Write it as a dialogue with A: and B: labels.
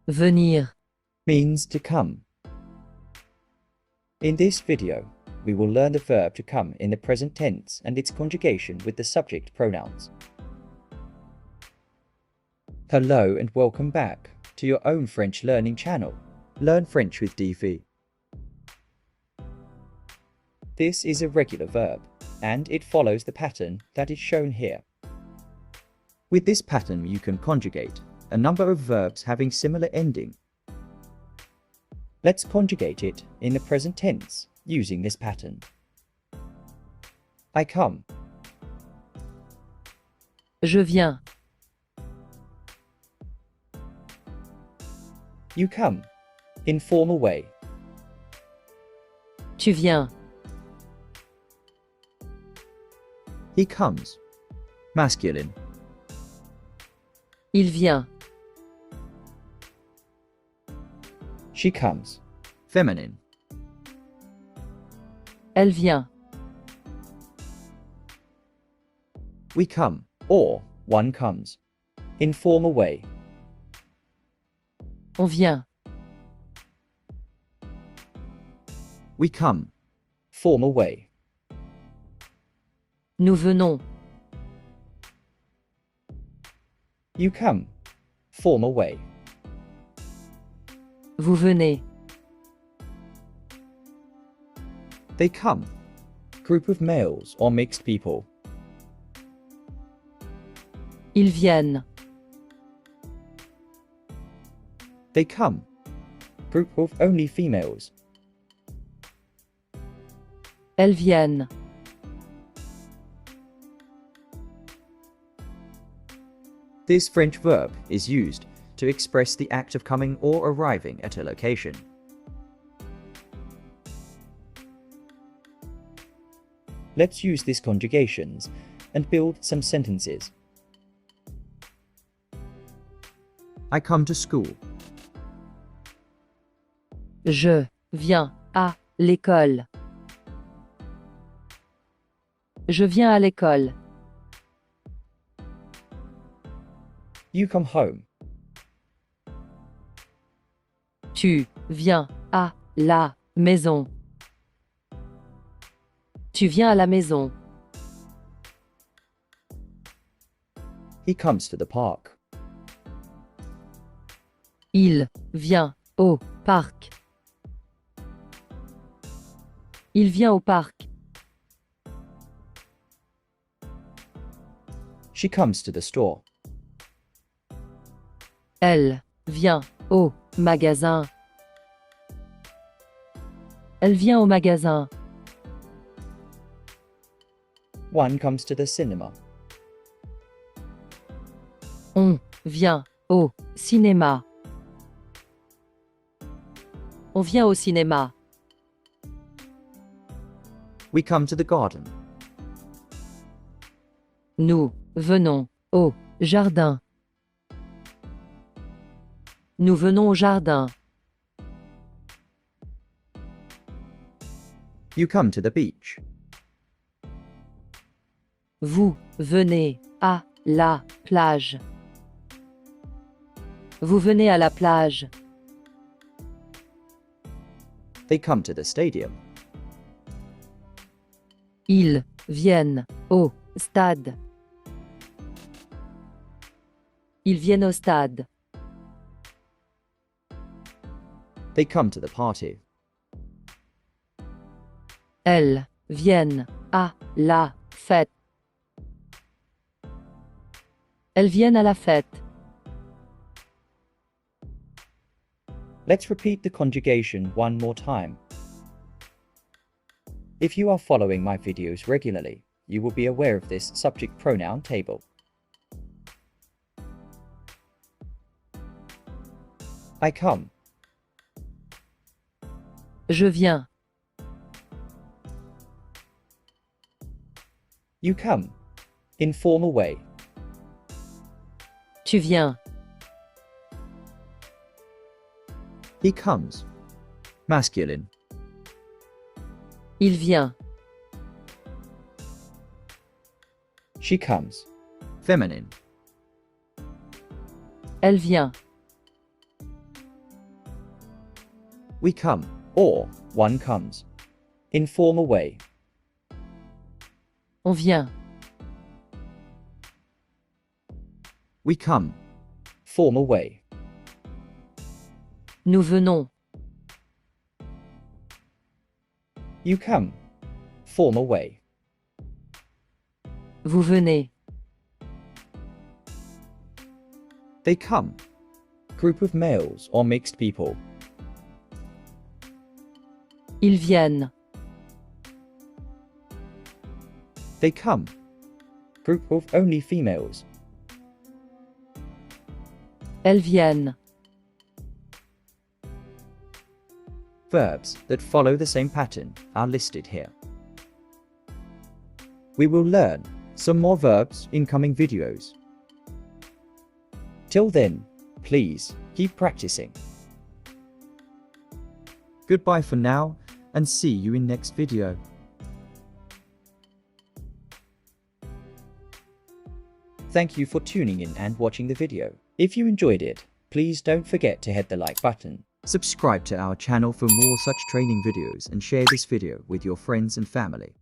A: venir,
B: means to come. In this video, we will learn the verb to come in the present tense and its conjugation with the subject pronouns. Hello and welcome back to your own French learning channel, Learn French with Di.Vi. This is a regular verb, and it follows the pattern that is shown here. With this pattern, you can conjugate a number of verbs having similar ending. Let's conjugate it in the present tense using this pattern. I come.
A: je viens,
B: You come. Informal way.
A: tu viens,
B: He comes. Masculine.
A: il vient,
B: She comes. Feminine.
A: elle vient,
B: We come, or one comes. Informal way.
A: on vient,
B: We come. Formal way.
A: nous venons,
B: You come. Formal way.
A: vous venez,
B: They come. Group of males or mixed people.
A: ils viennent,
B: They come. Group of only females.
A: elles viennent,
B: This French verb is used to express the act of coming or arriving at a location. Let's use these conjugations and build some sentences. I come to school.
A: je viens à l'école, je viens à l'école,
B: You come home.
A: tu viens à la maison, tu viens à la maison,
B: He comes to the park.
A: il vient au parc, il vient au parc,
B: She comes to the store.
A: elle vient au magasin, elle vient au magasin,
B: One comes to the cinema.
A: on vient au cinéma, on vient au cinéma,
B: We come to the garden.
A: nous venons au jardin, nous venons au jardin,
B: You come to the beach.
A: vous venez à la plage, vous venez à la plage,
B: They come to the stadium.
A: ils viennent au stade, ils viennent au stade,
B: They come to the party.
A: elles viennent à la fête, elles viennent à la fête.
B: Let's repeat the conjugation one more time. If you are following my videos regularly, you will be aware of this subject pronoun table. I come.
A: Je viens,
B: You come. Informal way.
A: tu viens,
B: He comes. Masculine.
A: il vient,
B: She comes. Feminine.
A: elle vient,
B: We come, or one comes. Informal way.
A: On vient.
B: We come. Formal way.
A: Nous venons.
B: You come. Formal way.
A: Vous venez.
B: They come. Group of males or mixed people.
A: Ils viennent.
B: They come. Group of only females.
A: Elles viennent.
B: Verbs that follow the same pattern are listed here. We will learn some more verbs in coming videos. Till then, please keep practicing. Goodbye for now, and see you in next video. Thank you for tuning in and watching the video. If you enjoyed it, please don't forget to hit the like button. Subscribe to our channel for more such training videos and share this video with your friends and family.